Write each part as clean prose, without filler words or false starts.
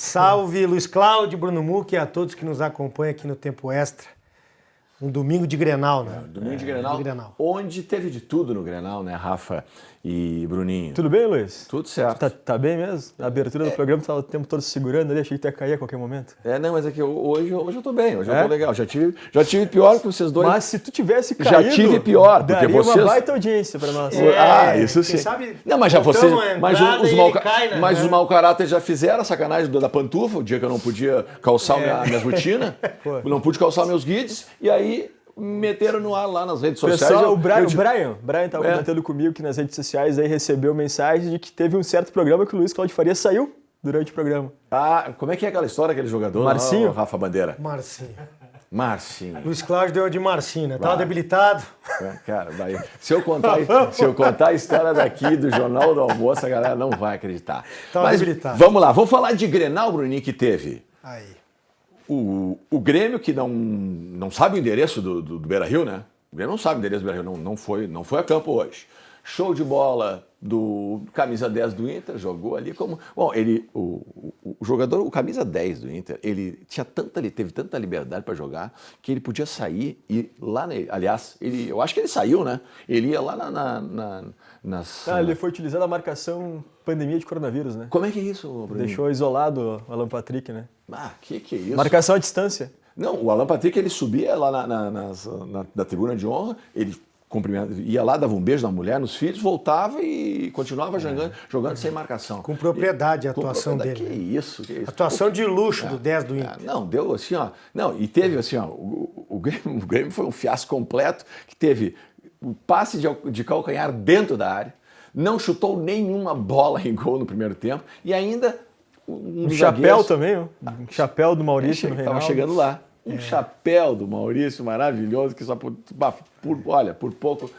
Salve Luiz Cláudio, Bruno Muck e a todos que nos acompanham aqui no Tempo Extra. Um domingo de Grenal, né? Domingo de Grenal, onde teve de tudo no Grenal, né, Rafa e Bruninho? Tudo bem, Luiz? Tudo certo. Tá bem mesmo? A abertura do programa estava o tempo todo segurando ali, achei que ia cair a qualquer momento. Não, mas é que hoje eu tô bem, hoje eu tô legal. Já tive pior que vocês dois. Mas se tu tivesse caído, já tive pior, porque daria vocês... uma baita audiência para nós. Isso sim. Sabe, não, mas já vocês... Mas mas os mau caráter já fizeram a sacanagem da pantufa, o dia que eu não podia calçar minhas botinas, não pude calçar meus guides, e aí... meteram no ar lá nas redes sociais. Pessoal, o Brian estava comentando comigo que nas redes sociais aí recebeu mensagem de que teve um certo programa que o Luiz Cláudio Faria saiu durante o programa. Como é que é aquela história, aquele jogador? Marcinho? Rafa Bandeira. Marcinho. Luiz Cláudio deu de Marcinho, né? Tava debilitado. Cara, se eu contar a história daqui do Jornal do Almoço, a galera não vai acreditar. Tava debilitado. Vamos lá, vamos falar de Grenal, Bruninho, que teve. Aí. O Grêmio, que não sabe o endereço do Beira-Rio, né? O Grêmio não sabe o endereço do Beira-Rio, não foi a campo hoje. Show de bola do camisa 10 do Inter, jogou ali como... Bom, o jogador, o camisa 10 do Inter, ele teve tanta liberdade para jogar que ele podia sair e lá... Aliás, eu acho que ele saiu, né? Ele ia lá nas... Ele foi utilizando a marcação pandemia de coronavírus, né? Como é que é isso, Bruno? Deixou isolado o Alan Patrick, né? Que é isso? Marcação à distância. Não, o Alan Patrick, ele subia lá na tribuna de honra, ele ia lá, dava um beijo na mulher, nos filhos, voltava e continuava jogando sem marcação. Com propriedade a atuação dele. Que isso? Atuação de luxo do 10 do Inter. Não, deu assim, ó. Não, e teve assim, ó, o Grêmio foi um fiasco completo, que teve o passe de calcanhar dentro da área, não chutou nenhuma bola em gol no primeiro tempo, e ainda... Um chapéu também, um chapéu do Maurício no Reinaldo. Estava chegando lá. Um chapéu do Maurício maravilhoso, que só por pouco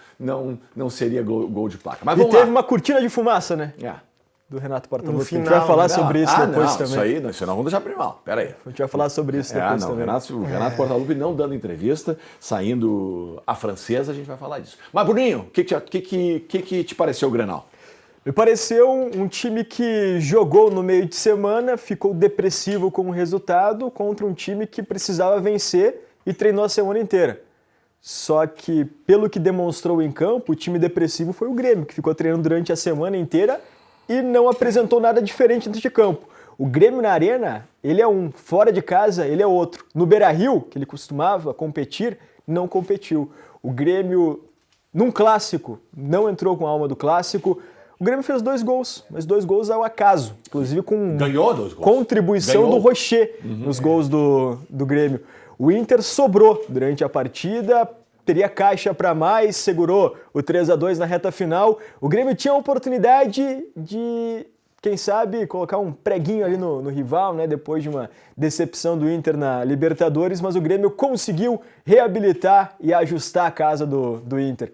não seria gol de placa. Mas e teve uma cortina de fumaça, né? Do Renato Portaluppi. A gente vai falar sobre isso depois também. Isso não vamos deixar para mal. Pera aí. A gente vai falar sobre isso depois também. O Renato Portaluppi não dando entrevista, saindo a francesa, a gente vai falar disso. Mas, Bruninho, o que te pareceu o Grenal? Me pareceu um time que jogou no meio de semana, ficou depressivo com o resultado contra um time que precisava vencer e treinou a semana inteira. Só que, pelo que demonstrou em campo, o time depressivo foi o Grêmio, que ficou treinando durante a semana inteira e não apresentou nada diferente dentro de campo. O Grêmio na Arena, ele é um, fora de casa, ele é outro. No Beira-Rio, que ele costumava competir, não competiu. O Grêmio, num clássico, não entrou com a alma do clássico. O Grêmio fez 2 gols, mas 2 gols ao acaso, inclusive com Ganhou 2 gols. Contribuição do Rocher nos gols do Grêmio. O Inter sobrou durante a partida, teria caixa para mais, segurou o 3-2 na reta final. O Grêmio tinha a oportunidade de, quem sabe, colocar um preguinho ali no rival, né, depois de uma decepção do Inter na Libertadores, mas o Grêmio conseguiu reabilitar e ajustar a casa do Inter.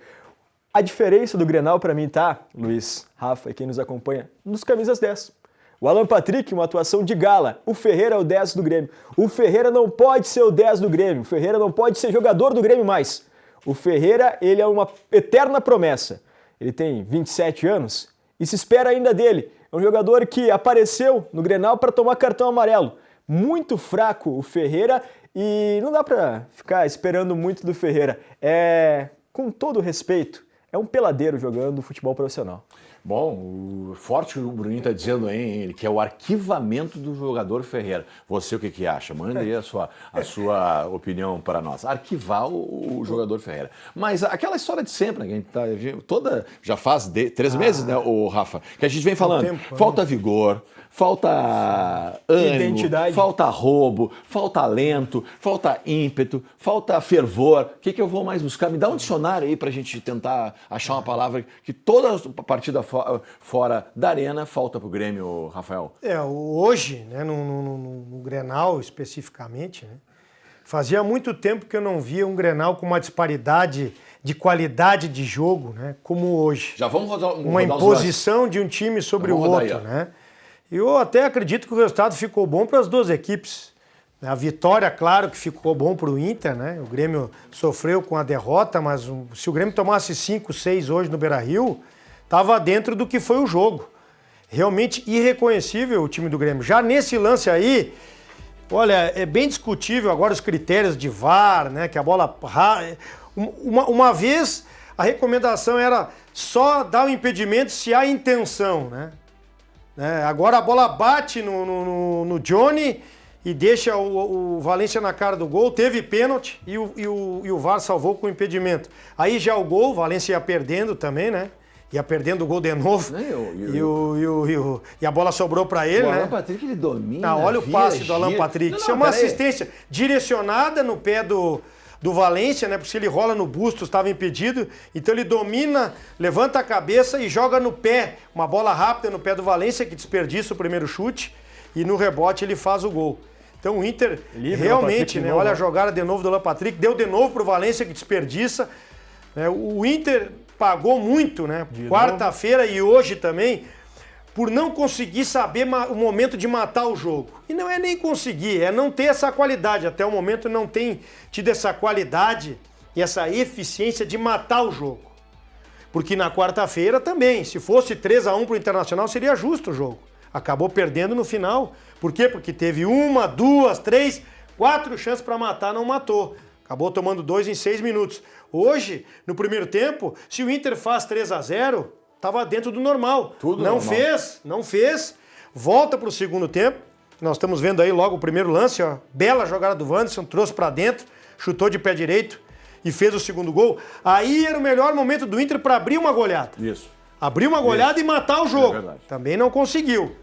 A diferença do Grenal para mim tá, Luiz, Rafa e quem nos acompanha, nos camisas 10. O Alan Patrick, uma atuação de gala. O Ferreira é o 10 do Grêmio. O Ferreira não pode ser o 10 do Grêmio. O Ferreira não pode ser jogador do Grêmio mais. O Ferreira, ele é uma eterna promessa. Ele tem 27 anos e se espera ainda dele. É um jogador que apareceu no Grenal para tomar cartão amarelo. Muito fraco o Ferreira e não dá para ficar esperando muito do Ferreira. Com todo respeito, é um peladeiro jogando futebol profissional. Bom, forte que o Bruninho está dizendo aí, ele que é o arquivamento do jogador Ferreira. Você o que acha? Manda aí a sua opinião para nós. Arquivar o jogador Ferreira. Mas aquela história de sempre, né, que a gente já faz 3 meses, né, o Rafa, que a gente vem falando, falta vigor, falta ânimo, identidade, falta roubo, falta talento, falta ímpeto, falta fervor. O que eu vou mais buscar? Me dá um dicionário aí pra gente tentar achar uma palavra que toda partida fora da arena falta pro Grêmio, Rafael. Hoje, né, no Grenal especificamente, né, fazia muito tempo que eu não via um Grenal com uma disparidade de qualidade de jogo, né, como hoje. Já vamos rodar uma imposição de um time sobre o outro, né? Eu até acredito que o resultado ficou bom para as duas equipes. A vitória, claro, que ficou bom para o Inter, né? O Grêmio sofreu com a derrota, mas se o Grêmio tomasse 5, 6 hoje no Beira-Rio, estava dentro do que foi o jogo. realmente irreconhecível o time do Grêmio. Já nesse lance aí, olha, é bem discutível agora os critérios de VAR, né? Que a bola... Uma vez a recomendação era só dar o impedimento se há intenção, né? Agora a bola bate no Johnny e deixa o Valência na cara do gol, teve pênalti e o VAR salvou com impedimento. Aí já o gol, o Valência ia perdendo também, né? Ia perdendo o gol de novo. E a bola sobrou para ele, né? O Alan Patrick, ele domina. Olha o passe do Alan Patrick. Isso é uma assistência direcionada no pé do Valência, né? Porque se ele rola no busto, estava impedido. Então ele domina, levanta a cabeça e joga no pé. Uma bola rápida no pé do Valência, que desperdiça o primeiro chute. E no rebote ele faz o gol. Então o Inter realmente, né? Olha a jogada de novo do Alan Patrick. Deu de novo pro Valência, que desperdiça. O Inter pagou muito, né? Quarta-feira e hoje também, por não conseguir saber o momento de matar o jogo. E não é nem conseguir, é não ter essa qualidade. Até o momento não tem tido essa qualidade e essa eficiência de matar o jogo. Porque na quarta-feira também, se fosse 3-1 pro Internacional, seria justo o jogo. Acabou perdendo no final. Por quê? Porque teve 1, 2, 3, 4 chances para matar, não matou. Acabou tomando 2 em 6 minutos. Hoje, no primeiro tempo, se o Inter faz 3-0, estava dentro do normal. Tudo não normal. não fez. Volta para o segundo tempo. Nós estamos vendo aí logo o primeiro lance, ó. Bela jogada do Wanderson, trouxe para dentro, chutou de pé direito e fez o segundo gol. Aí era o melhor momento do Inter para abrir uma goleada. Isso. Abrir uma goleada e matar o jogo. verdade. Também não conseguiu.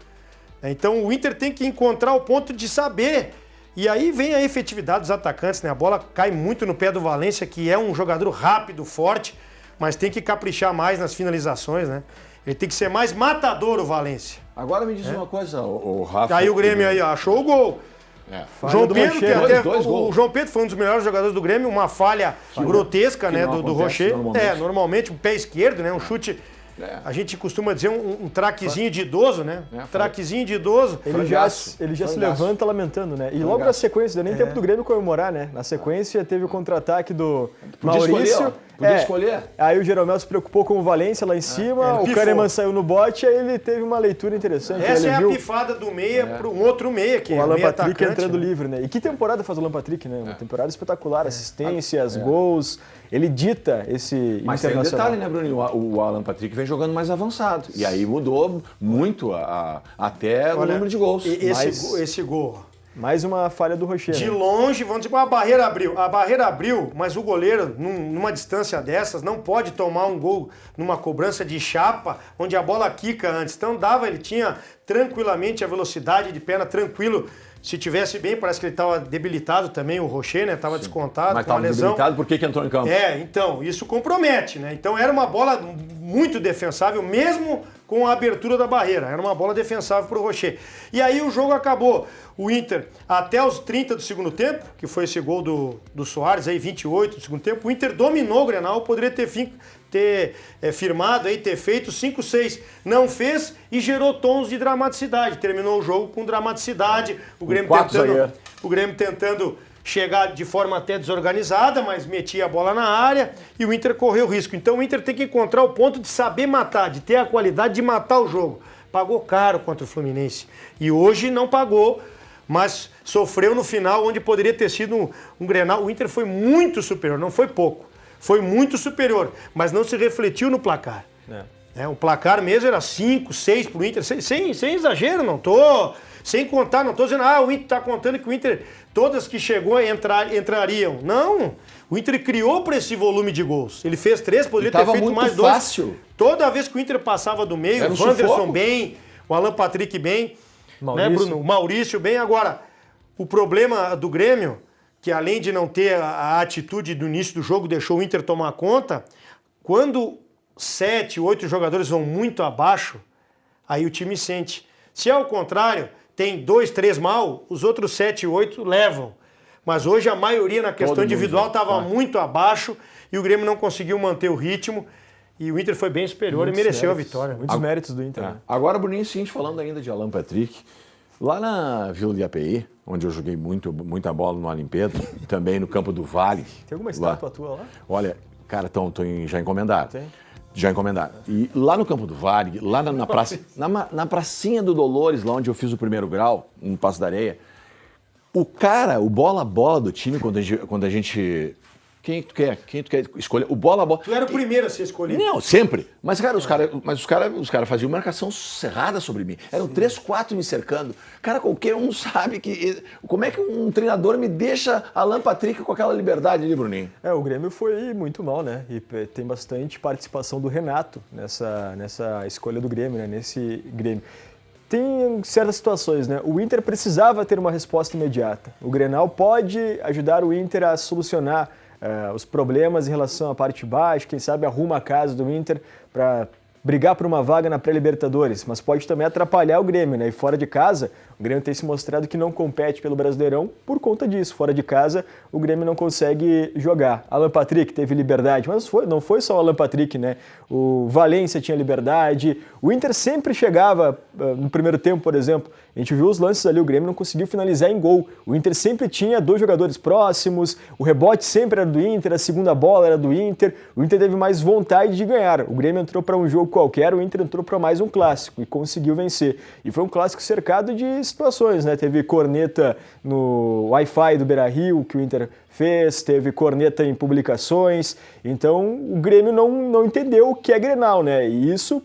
Então o Inter tem que encontrar o ponto de saber. E aí vem a efetividade dos atacantes, né? A bola cai muito no pé do Valência, que é um jogador rápido, forte, mas tem que caprichar mais nas finalizações, né? Ele tem que ser mais matador, o Valência. Agora me diz uma coisa, o Rafa... Aí o Grêmio aí, ó, achou o gol. O João Pedro, que até o João Pedro foi um dos melhores jogadores do Grêmio, uma falha grotesca, né, do Rocher. Normalmente um pé esquerdo, né, um chute... A gente costuma dizer um traquezinho de idoso, né? Traquezinho de idoso. Ele já se levanta lamentando, né? E logo na sequência, deu nem tempo do Grêmio comemorar, né? Na sequência teve o contra-ataque do Maurício. Podia escolher. Aí o Jeromel se preocupou com o Valência lá em cima, o Kahneman saiu no bote, aí ele teve uma leitura interessante. Essa ele é viu a pifada do meia para um outro meia, que o é Alan meia Patrick atacante, entrando né? livre, né? E que temporada faz o Alan Patrick, né? Uma temporada espetacular, assistências, gols. Ele dita esse Mas tem um Internacional. detalhe, né, Bruninho? O Alan Patrick vem jogando mais avançado. E aí mudou muito até o número de gols. Esse gol. Mais uma falha do Rocher. De né? longe, vamos dizer, a barreira abriu. A barreira abriu, mas o goleiro, numa distância dessas, não pode tomar um gol numa cobrança de chapa, onde a bola quica antes. Então ele tinha tranquilamente a velocidade de perna, tranquilo. Se tivesse bem, parece que ele estava debilitado também, o Rocher, né? Estava descontado, Mas com a estava lesão. debilitado, por que entrou em campo? Então, isso compromete, né? Então era uma bola muito defensável, mesmo com a abertura da barreira. Era uma bola defensável para o Rocher. E aí o jogo acabou. O Inter, até os 30 do segundo tempo, que foi esse gol do Soares, aí 28 do segundo tempo, o Inter dominou o Grenal, poderia ter firmado, aí, ter feito 5-6. Não fez e gerou tons de dramaticidade. Terminou o jogo com dramaticidade. O Grêmio tentando chegar de forma até desorganizada, mas metia a bola na área e o Inter correu risco. Então o Inter tem que encontrar o ponto de saber matar, de ter a qualidade de matar o jogo. Pagou caro contra o Fluminense. E hoje não pagou, mas sofreu no final, onde poderia ter sido um Grenal. O Inter foi muito superior, não foi pouco. Foi muito superior, mas não se refletiu no placar. O placar mesmo era 5, 6 pro Inter, sem exagero, não tô dizendo, o Inter tá contando que o Inter, todas que chegou entrariam. Não, o Inter criou para esse volume de gols. Ele fez 3, poderia ter feito mais 2. Fácil. Toda vez que o Inter passava do meio, o Wanderson bem, o Alan Patrick bem, né, Bruno? O Maurício bem. Agora, o problema do Grêmio, que além de não ter a atitude do início do jogo, deixou o Inter tomar conta, quando 7, 8 jogadores vão muito abaixo, aí o time sente. Se ao contrário, tem 2, 3 mal, os outros 7, 8 levam. Mas hoje a maioria na questão individual estava muito abaixo e o Grêmio não conseguiu manter o ritmo. E o Inter foi bem superior e mereceu a vitória. Muitos méritos do Inter. Né? Agora, Bruninho, seguinte, falando ainda de Alan Patrick, lá na Vila de API, onde eu joguei muita bola no Olimpíada, também no Campo do Vale. Tem alguma estátua tua lá? Olha, cara, já encomendaram. Tem? Já encomendaram. E lá no Campo do Vale, lá na praça, na pracinha do Dolores, lá onde eu fiz o primeiro grau, no Passo da Areia, o bola-bola do time, quando a gente... Quem tu quer escolher? O bola-bola. Tu era o primeiro a ser escolhido. Não, sempre. Mas, cara, os caras faziam marcação cerrada sobre mim. Eram 3, 4 me cercando. Cara, qualquer um sabe que... Como é que um treinador me deixa Alan Patrick com aquela liberdade ali, Bruninho? O Grêmio foi muito mal, né? E tem bastante participação do Renato nessa escolha do Grêmio, né? Nesse Grêmio. Tem certas situações, né? O Inter precisava ter uma resposta imediata. O Grenal pode ajudar o Inter a solucionar os problemas em relação à parte baixa, quem sabe arruma a casa do Inter para brigar por uma vaga na pré-Libertadores, mas pode também atrapalhar o Grêmio, né? E fora de casa, o Grêmio tem se mostrado que não compete pelo Brasileirão por conta disso. Fora de casa, o Grêmio não consegue jogar. Alan Patrick teve liberdade, mas não foi só o Alan Patrick, né? O Valência tinha liberdade, o Inter sempre chegava, no primeiro tempo, por exemplo, a gente viu os lances ali, o Grêmio não conseguiu finalizar em gol. O Inter sempre tinha 2 jogadores próximos, o rebote sempre era do Inter, a segunda bola era do Inter, o Inter teve mais vontade de ganhar. O Grêmio entrou para um jogo qualquer, o Inter entrou para mais um clássico e conseguiu vencer. E foi um clássico cercado de situações, né? Teve corneta no Wi-Fi do Beira-Rio, que o Inter fez, teve corneta em publicações, então o Grêmio não entendeu o que é Grenal, né? E isso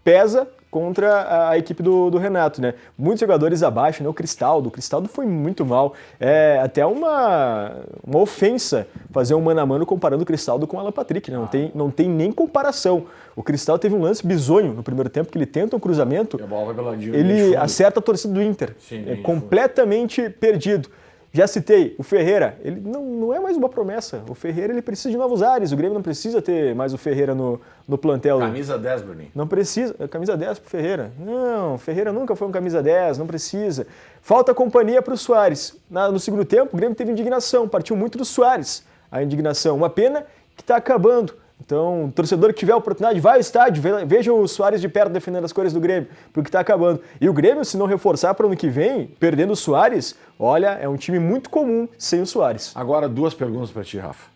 pesa contra a equipe do Renato, né? Muitos jogadores abaixo, né? O Cristaldo foi muito mal. É até uma ofensa fazer um mano a mano comparando o Cristaldo com o Alan Patrick, né? Não tem nem comparação. O Cristaldo teve um lance bizonho no primeiro tempo, que ele tenta um cruzamento, E a bola vai pela linha ele acerta a torcida do Inter. Sim, é completamente perdido. Já citei, o Ferreira, ele não é mais uma promessa. O Ferreira ele precisa de novos ares. O Grêmio não precisa ter mais o Ferreira no plantel. Camisa 10, Bruninho. Não precisa. Camisa 10 pro Ferreira. Não, Ferreira nunca foi um camisa 10, não precisa. Falta companhia para o Soares. No segundo tempo, o Grêmio teve indignação, partiu muito do Soares a indignação. Uma pena que está acabando. Então, o torcedor que tiver a oportunidade, vai ao estádio, veja o Soares de perto defendendo as cores do Grêmio, porque está acabando. E o Grêmio, se não reforçar para o ano que vem, perdendo o Soares, olha, é um time muito comum sem o Soares. Agora, 2 perguntas para ti, Rafa.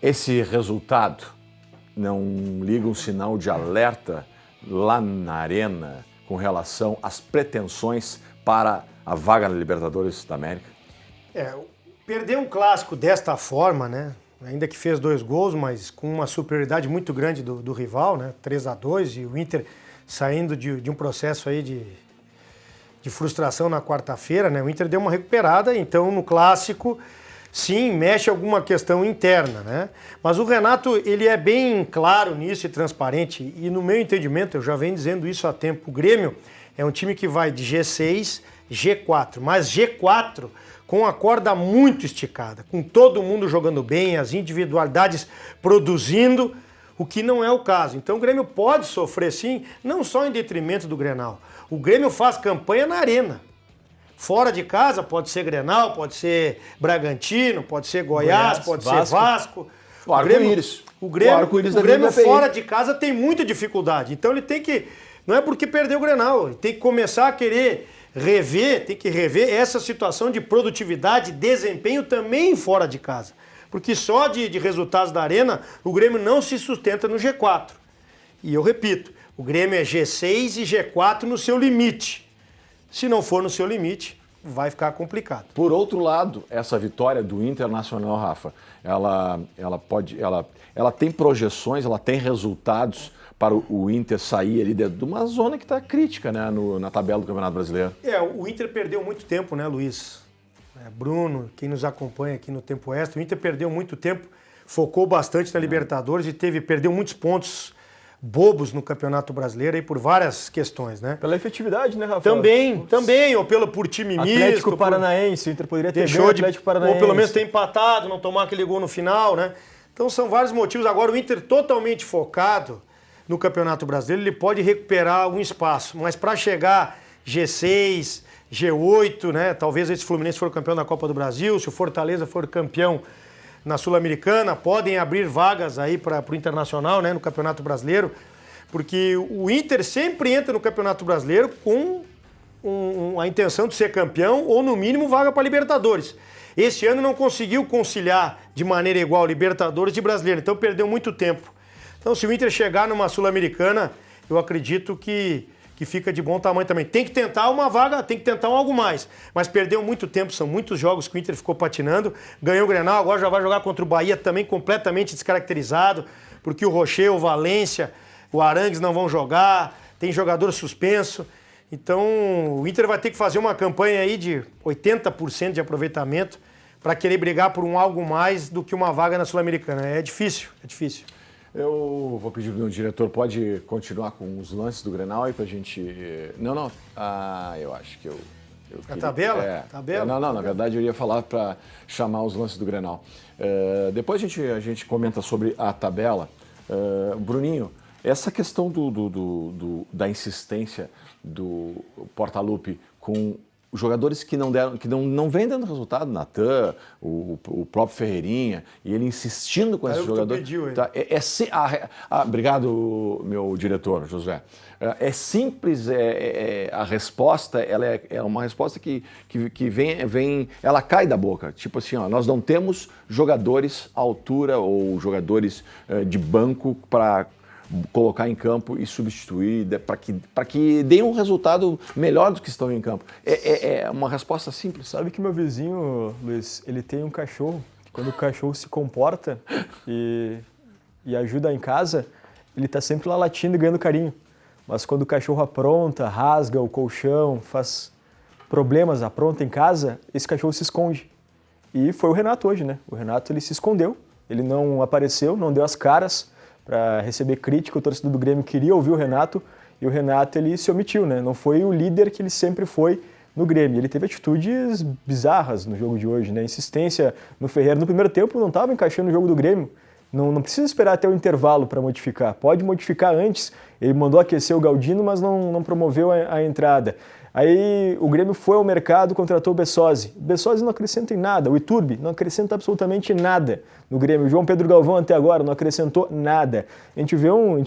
Esse resultado não liga um sinal de alerta lá na Arena com relação às pretensões para a vaga na Libertadores da América? Perder um clássico desta forma, né? Ainda que fez 2 gols, mas com uma superioridade muito grande do rival, né? 3-2, e o Inter saindo de um processo aí de frustração na quarta-feira, né? O Inter deu uma recuperada, então no clássico, sim, mexe alguma questão interna, né? Mas o Renato, ele é bem claro nisso e transparente, e no meu entendimento, eu já venho dizendo isso há tempo, o Grêmio é um time que vai de G6, G4, mas G4 com a corda muito esticada, com todo mundo jogando bem, as individualidades produzindo, o que não é o caso. Então o Grêmio pode sofrer sim, não só em detrimento do Grenal. O Grêmio faz campanha na Arena. Fora de casa pode ser Grenal, pode ser Bragantino, pode ser Goiás, pode ser Vasco. O Arco-Íris. O Grêmio fora de casa tem muita dificuldade. Então ele tem que... Não é porque perdeu o Grenal, ele tem que começar a querer rever essa situação de produtividade, desempenho também fora de casa. Porque só de resultados da Arena, o Grêmio não se sustenta no G4. E eu repito, o Grêmio é G6 e G4 no seu limite. Se não for no seu limite, vai ficar complicado. Por outro lado, essa vitória do Internacional, Rafa, ela tem projeções, ela tem resultados para o Inter sair ali de uma zona que está crítica, né, na tabela do Campeonato Brasileiro. O Inter perdeu muito tempo, né, Luiz? Bruno, quem nos acompanha aqui no Tempo Extra, o Inter perdeu muito tempo, focou bastante na Libertadores e perdeu muitos pontos bobos no Campeonato Brasileiro aí por várias questões, né? Pela efetividade, né, Rafael? Também, ou por time misto. Atlético Paranaense, o Inter poderia ter ganho o Atlético Paranaense. Ou pelo menos ter empatado, não tomar aquele gol no final, né? Então são vários motivos. Agora o Inter totalmente focado no Campeonato Brasileiro, ele pode recuperar algum espaço, mas para chegar G6, G8, né? Talvez esse Fluminense for campeão da Copa do Brasil, se o Fortaleza for campeão na Sul-Americana, podem abrir vagas aí para o Internacional, né? No Campeonato Brasileiro, porque o Inter sempre entra no Campeonato Brasileiro com a intenção de ser campeão ou, no mínimo, vaga para Libertadores. Esse ano não conseguiu conciliar de maneira igual Libertadores e Brasileiro, então perdeu muito tempo. Então, se o Inter chegar numa Sul-Americana, eu acredito que fica de bom tamanho também. Tem que tentar uma vaga, tem que tentar algo mais. Mas perdeu muito tempo, são muitos jogos que o Inter ficou patinando. Ganhou o Grenal, agora já vai jogar contra o Bahia também completamente descaracterizado, porque o Rocher, o Valência, o Arangues não vão jogar, tem jogador suspenso. Então o Inter vai ter que fazer uma campanha aí de 80% de aproveitamento para querer brigar por algo mais do que uma vaga na Sul-Americana. É difícil, é difícil. Eu vou pedir para o meu diretor, pode continuar com os lances do Grenal aí para a gente... Não. Eu acho que eu queria... A tabela? Tabela? Não, na verdade eu ia falar para chamar os lances do Grenal. Depois a gente comenta sobre a tabela. Bruninho, essa questão da insistência do Portaluppi com jogadores que não vêm dando resultado, Natan, o próprio Ferreirinha, e ele insistindo com esses jogadores. Tá, obrigado, meu diretor, José. É simples, a resposta, ela é uma resposta que vem, ela cai da boca. Tipo assim, nós não temos jogadores à altura ou jogadores de banco para colocar em campo e substituir para que dê um resultado melhor do que estão em campo. É uma resposta simples. Sabe que meu vizinho, Luiz, ele tem um cachorro, que quando o cachorro se comporta e ajuda em casa, ele está sempre lá latindo e ganhando carinho. Mas quando o cachorro apronta, rasga o colchão, faz problemas, apronta em casa, esse cachorro se esconde. E foi o Renato hoje, né? O Renato, ele se escondeu, ele não apareceu, não deu as caras para receber crítica. O torcedor do Grêmio queria ouvir o Renato e o Renato, ele se omitiu, né? Não foi o líder que ele sempre foi no Grêmio. Ele teve atitudes bizarras no jogo de hoje, né? Insistência no Ferreira. No primeiro tempo não estava encaixando o jogo do Grêmio. Não precisa esperar até o intervalo para modificar. Pode modificar antes. Ele mandou aquecer o Galdino, mas não promoveu a entrada. Aí o Grêmio foi ao mercado, contratou o Bessosi. O Bessosi não acrescenta em nada. O Iturbe não acrescenta absolutamente nada no Grêmio. O João Pedro Galvão até agora não acrescentou nada. A gente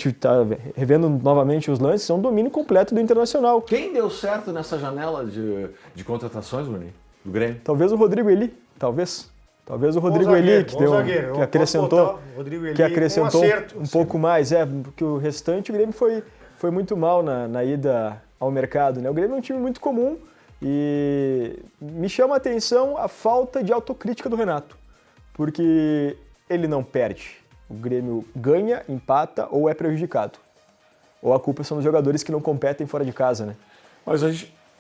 está revendo novamente os lances, é um domínio completo do Internacional. Quem deu certo nessa janela de contratações, Bruninho, do Grêmio? Talvez o Rodrigo Eli, talvez o Rodrigo Eli, que acrescentou um pouco mais. Porque o restante o Grêmio foi muito mal na ida ao mercado, né? O Grêmio é um time muito comum e me chama a atenção a falta de autocrítica do Renato, porque ele não perde. O Grêmio ganha, empata ou é prejudicado. Ou a culpa são dos jogadores que não competem fora de casa, né? Mas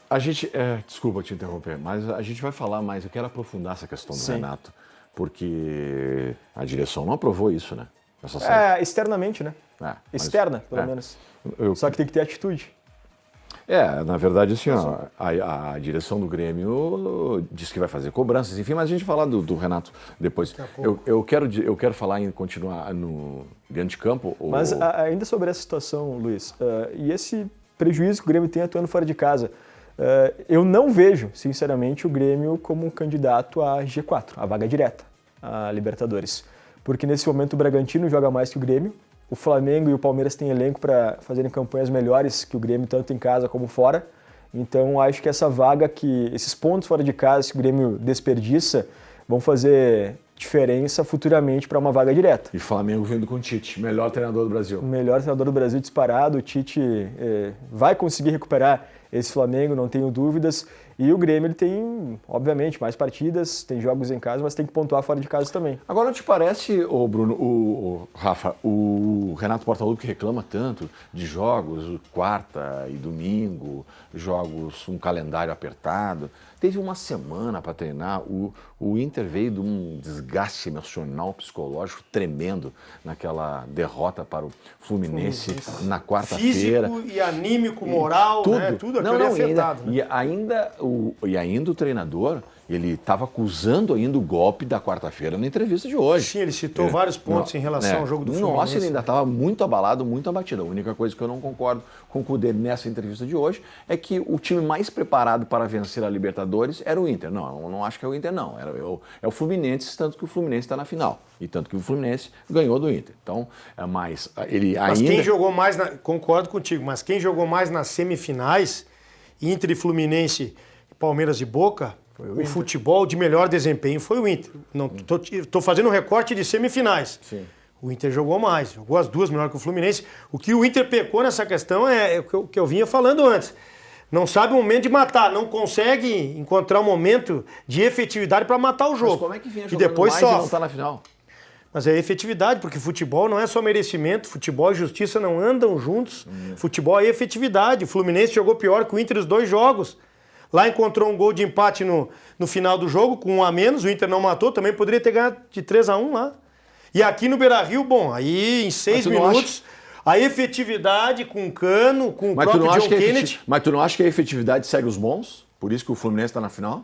a gente desculpa te interromper, mas a gente vai falar mais. Eu quero aprofundar essa questão do Renato, porque a direção não aprovou isso, né? Externamente, né? Externa, pelo menos. Só que tem que ter atitude. Na verdade, assim, a direção do Grêmio diz que vai fazer cobranças, enfim, mas a gente vai falar do Renato depois. Eu quero falar em continuar no dentro de campo. Mas ainda sobre essa situação, Luiz, e esse prejuízo que o Grêmio tem atuando fora de casa, eu não vejo, sinceramente, o Grêmio como um candidato a G4, a vaga direta, a Libertadores. Porque nesse momento o Bragantino joga mais que o Grêmio, o Flamengo e o Palmeiras têm elenco para fazerem campanhas melhores que o Grêmio, tanto em casa como fora. Então acho que essa vaga, esses pontos fora de casa que o Grêmio desperdiça, vão fazer diferença futuramente para uma vaga direta. E Flamengo vindo com o Tite, melhor treinador do Brasil. O melhor treinador do Brasil disparado. O Tite vai conseguir recuperar esse Flamengo, não tenho dúvidas. E o Grêmio, ele tem, obviamente, mais partidas, tem jogos em casa, mas tem que pontuar fora de casa também. Agora, não te parece, Bruno, Rafa, o Renato Portaluppi que reclama tanto de jogos, quarta e domingo, jogos, um calendário apertado. Teve uma semana para treinar, o Inter veio de um desgaste emocional, psicológico tremendo naquela derrota para o Fluminense na quarta-feira. Físico e anímico, moral, tudo, né? Tudo aquilo afetado. E ainda o treinador, ele estava acusando ainda o golpe da quarta-feira na entrevista de hoje. Sim, ele citou vários pontos em relação ao jogo do Fluminense. Nossa, ele ainda estava muito abalado, muito abatido. A única coisa que eu não concordo com o Cudê nessa entrevista de hoje é que o time mais preparado para vencer a Libertadores era o Inter. Não, eu não acho que é o Inter, não. É o Fluminense, tanto que o Fluminense está na final. E tanto que o Fluminense ganhou do Inter. Então, Mas quem jogou mais, concordo contigo, mas quem jogou mais nas semifinais Inter e Fluminense, Palmeiras e Boca, o futebol de melhor desempenho foi o Inter. Não, tô fazendo um recorte de semifinais. Sim. O Inter jogou mais, jogou as duas melhor que o Fluminense. O que o Inter pecou nessa questão é o que eu vinha falando antes. Não sabe o momento de matar, não consegue encontrar um momento de efetividade para matar o jogo. Mas como é que vinha jogando e depois mais e não tá na final? Mas é efetividade, porque futebol não é só merecimento, futebol e justiça não andam juntos. Futebol é efetividade. O Fluminense jogou pior que o Inter os 2 jogos. Lá encontrou um gol de empate no final do jogo, com 1 a menos, o Inter não matou, também poderia ter ganhado de 3-1 lá. E aqui no Beira-Rio, bom, aí em 6 minutos, a efetividade com o Cano, com o próprio John Kennedy... Mas tu não acha que a efetividade segue os bons? Por isso que o Fluminense está na final?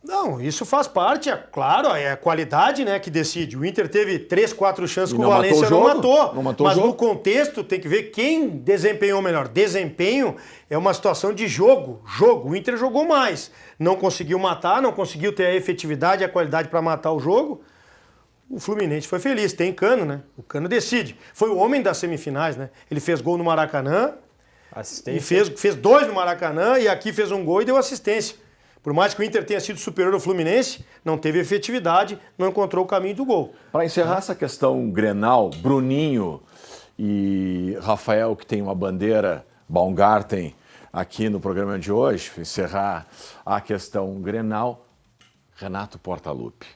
Não, isso faz parte, é claro, é a qualidade, né, que decide. O Inter teve 3, 4 chances com o Valência, não matou. Mas no contexto tem que ver quem desempenhou melhor. Desempenho é uma situação de jogo. O Inter jogou mais. Não conseguiu matar, não conseguiu ter a efetividade e a qualidade para matar o jogo. O Fluminense foi feliz, tem Cano, né? O Cano decide. Foi o homem das semifinais, né? Ele fez gol no Maracanã, e fez 2 no Maracanã e aqui fez um gol e deu assistência. Por mais que o Inter tenha sido superior ao Fluminense, não teve efetividade, não encontrou o caminho do gol. Para encerrar essa questão Grenal, Bruninho e Rafael, que tem uma bandeira Baumgarten aqui no programa de hoje, encerrar a questão Grenal, Renato Portaluppi.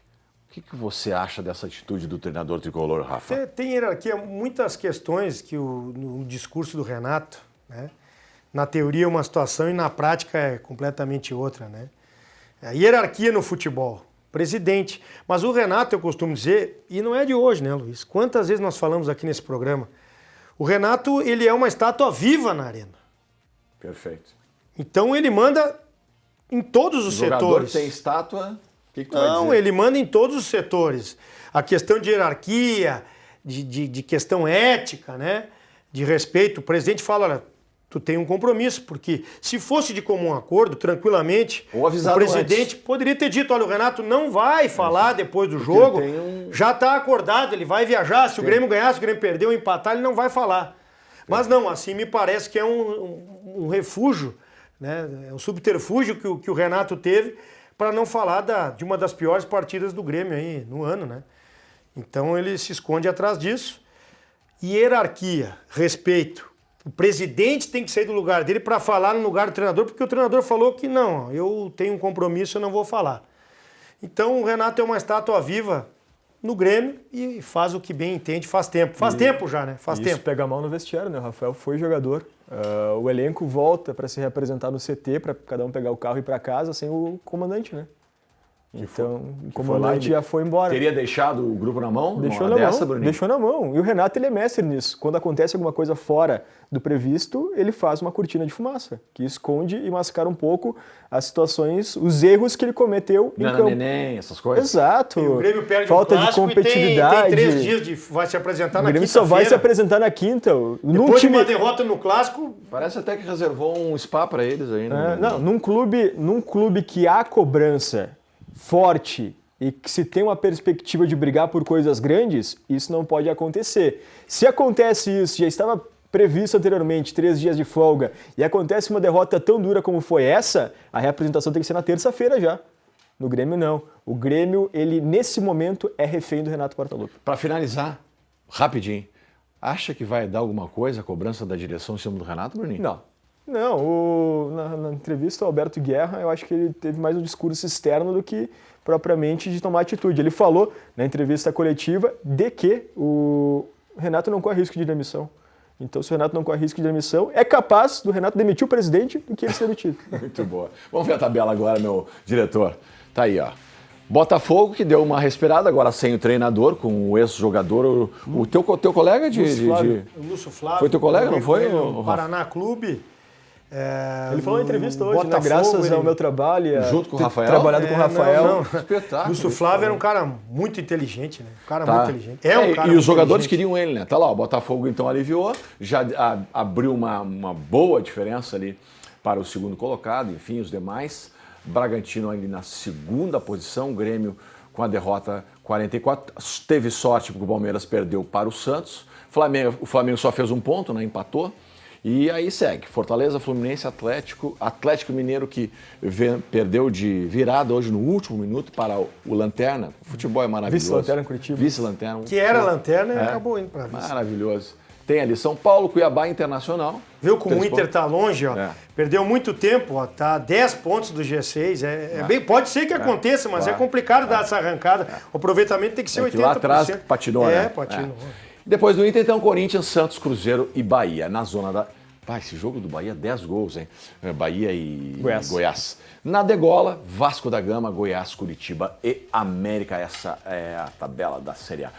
O que você acha dessa atitude do treinador tricolor, Rafa? Tem hierarquia, muitas questões que no discurso do Renato, né? Na teoria é uma situação e na prática é completamente outra, né? A hierarquia no futebol, presidente. Mas o Renato, eu costumo dizer, e não é de hoje, né, Luiz? Quantas vezes nós falamos aqui nesse programa? O Renato, ele é uma estátua viva na arena. Perfeito. Então ele manda em todos os setores. O jogador tem estátua... Que tu vai dizer? Não, ele manda em todos os setores. A questão de hierarquia, de questão ética, né? De respeito. O presidente fala, olha, tu tem um compromisso, porque se fosse de comum acordo, tranquilamente, o presidente antes poderia ter dito, olha, o Renato não vai falar depois do jogo, já está acordado, ele vai viajar, se o Grêmio ganhar, se o Grêmio perder ou empatar, ele não vai falar. Mas não, assim me parece que é um refúgio, né? É um subterfúgio que o Renato teve para não falar de uma das piores partidas do Grêmio aí no ano, né? Então ele se esconde atrás disso. Hierarquia, respeito. O presidente tem que sair do lugar dele para falar no lugar do treinador, porque o treinador falou que não, eu tenho um compromisso, eu não vou falar. Então o Renato é uma estátua viva no Grêmio e faz o que bem entende, faz tempo. Faz tempo já, né? Faz tempo. Isso pega mal no vestiário, né? O Rafael foi jogador. O elenco volta para se representar no CT, para cada um pegar o carro e ir para casa sem o comandante, né? Então, o comandante já foi embora. Teria deixado o grupo na mão? Deixou na mão. E o Renato, ele é mestre nisso. Quando acontece alguma coisa fora do previsto, ele faz uma cortina de fumaça, que esconde e mascara um pouco as situações, os erros que ele cometeu em campo. Neném, essas coisas. Exato. E o Grêmio perde falta de competitividade. Tem 3 dias vai se apresentar na quinta-feira. O Grêmio só vai se apresentar na quinta. Depois de uma derrota no Clássico... Parece até que reservou um spa para eles aí. Não, num clube que há cobrança forte e que se tem uma perspectiva de brigar por coisas grandes, isso não pode acontecer. Se acontece isso, já estava previsto anteriormente 3 dias de folga, e acontece uma derrota tão dura como foi essa, a reapresentação tem que ser na terça-feira já. No Grêmio, não. O Grêmio, ele nesse momento é refém do Renato Portaluppi. Para finalizar, rapidinho, acha que vai dar alguma coisa a cobrança da direção em cima do Renato, Bruninho? Não, na entrevista ao Alberto Guerra, eu acho que ele teve mais um discurso externo do que propriamente de tomar atitude. Ele falou na entrevista coletiva de que o Renato não corre risco de demissão. Então, se o Renato não corre risco de demissão, é capaz do Renato demitir o presidente do que ele ser demitido. Muito boa. Vamos ver a tabela agora, meu diretor. Tá aí, ó. Botafogo, que deu uma respirada, agora sem o treinador, com o ex-jogador, o teu colega de... O Lúcio Flávio. Foi teu colega, não foi? No Paraná Clube. Ele falou na entrevista hoje, né? Graças ao meu trabalho, junto com o Rafael? Trabalhado com o Rafael. Espetáculo. Lúcio Flávio era um cara muito inteligente, né? Um cara muito inteligente. É um cara e os jogadores queriam ele, né? Tá lá, o Botafogo então aliviou, já abriu uma boa diferença ali para o segundo colocado, enfim, os demais. Bragantino ali na segunda posição, o Grêmio com a derrota 44. Teve sorte porque o Palmeiras perdeu para o Santos. O Flamengo só fez um ponto, né? Empatou. E aí segue, Fortaleza, Fluminense, Atlético Mineiro que perdeu de virada hoje no último minuto para o Lanterna. O futebol é maravilhoso. Vice-Lanterna Curitiba. Vice-Lanterna. Que era Lanterna e acabou indo para vice. Maravilhoso. Tem ali São Paulo, Cuiabá, Internacional. Viu como o Inter tá longe, ó. Perdeu muito tempo, ó. Tá a 10 pontos do G6. Bem, pode ser que aconteça, mas é complicado dar essa arrancada. O aproveitamento tem que ser 80%. Que lá atrás patinou, né? Patinou. Depois do Inter, então, Corinthians, Santos, Cruzeiro e Bahia. Na zona da... esse jogo do Bahia, 10 gols, hein? Bahia e Goiás. Na degola, Vasco da Gama, Goiás, Curitiba e América. Essa é a tabela da Série A.